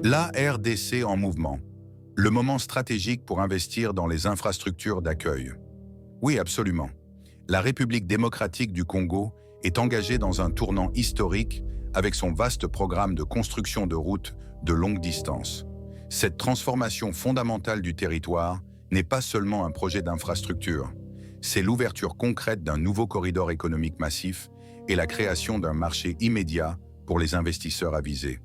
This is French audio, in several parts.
La RDC en mouvement. Le moment stratégique pour investir dans les infrastructures d'accueil. Oui, absolument. La République démocratique du Congo est engagée dans un tournant historique avec son vaste programme de construction de routes de longue distance. Cette transformation fondamentale du territoire n'est pas seulement un projet d'infrastructure, c'est l'ouverture concrète d'un nouveau corridor économique massif et la création d'un marché immédiat pour les investisseurs avisés.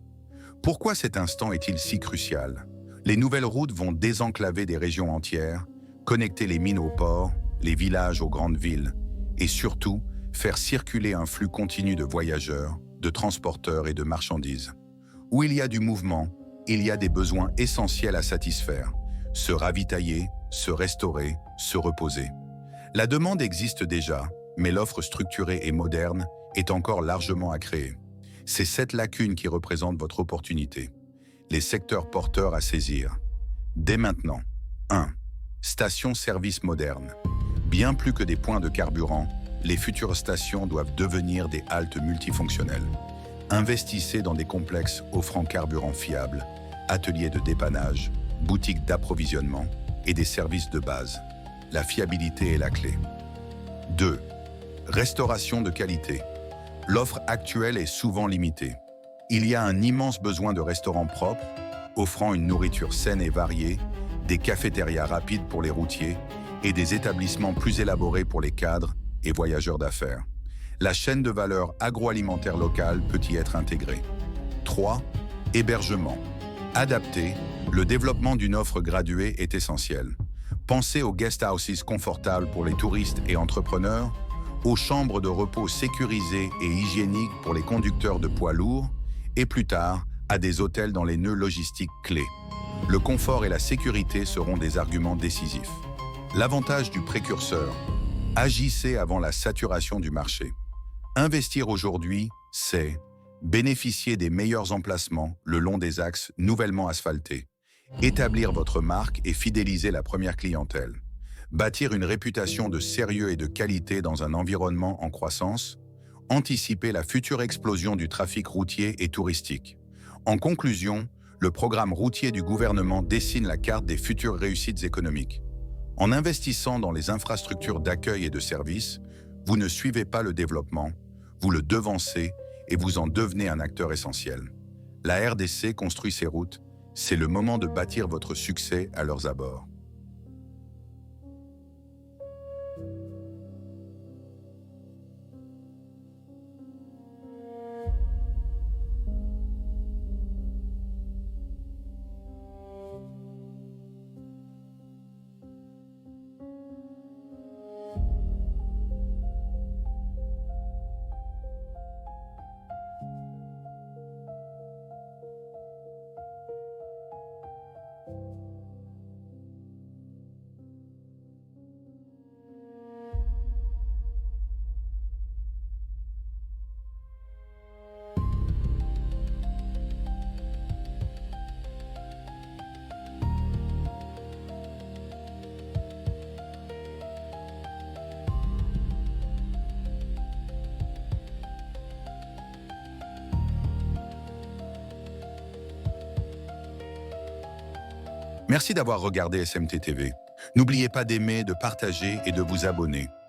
Pourquoi cet instant est-il si crucial? Les nouvelles routes vont désenclaver des régions entières, connecter les mines aux ports, les villages aux grandes villes, et surtout faire circuler un flux continu de voyageurs, de transporteurs et de marchandises. Où il y a du mouvement, il y a des besoins essentiels à satisfaire: se ravitailler, se restaurer, se reposer. La demande existe déjà, mais l'offre structurée et moderne est encore largement à créer. C'est cette lacune qui représente votre opportunité. Les secteurs porteurs à saisir. Dès maintenant. 1. Stations-service modernes. Bien plus que des points de carburant, les futures stations doivent devenir des haltes multifonctionnelles. Investissez dans des complexes offrant carburant fiable, ateliers de dépannage, boutiques d'approvisionnement et des services de base. La fiabilité est la clé. 2. Restauration de qualité. L'offre actuelle est souvent limitée. Il y a un immense besoin de restaurants propres, offrant une nourriture saine et variée, des cafétérias rapides pour les routiers et des établissements plus élaborés pour les cadres et voyageurs d'affaires. La chaîne de valeur agroalimentaire locale peut y être intégrée. 3. Hébergement. Adapté, le développement d'une offre graduée est essentiel. Pensez aux guest houses confortables pour les touristes et entrepreneurs, aux chambres de repos sécurisées et hygiéniques pour les conducteurs de poids lourds, et plus tard, à des hôtels dans les nœuds logistiques clés. Le confort et la sécurité seront des arguments décisifs. L'avantage du précurseur: agissez avant la saturation du marché. Investir aujourd'hui, c'est bénéficier des meilleurs emplacements le long des axes nouvellement asphaltés, établir votre marque et fidéliser la première clientèle, bâtir une réputation de sérieux et de qualité dans un environnement en croissance, anticiper la future explosion du trafic routier et touristique. En conclusion, le programme routier du gouvernement dessine la carte des futures réussites économiques. En investissant dans les infrastructures d'accueil et de services, vous ne suivez pas le développement, vous le devancez et vous en devenez un acteur essentiel. La RDC construit ses routes, c'est le moment de bâtir votre succès à leurs abords. Merci d'avoir regardé SMT TV. N'oubliez pas d'aimer, de partager et de vous abonner.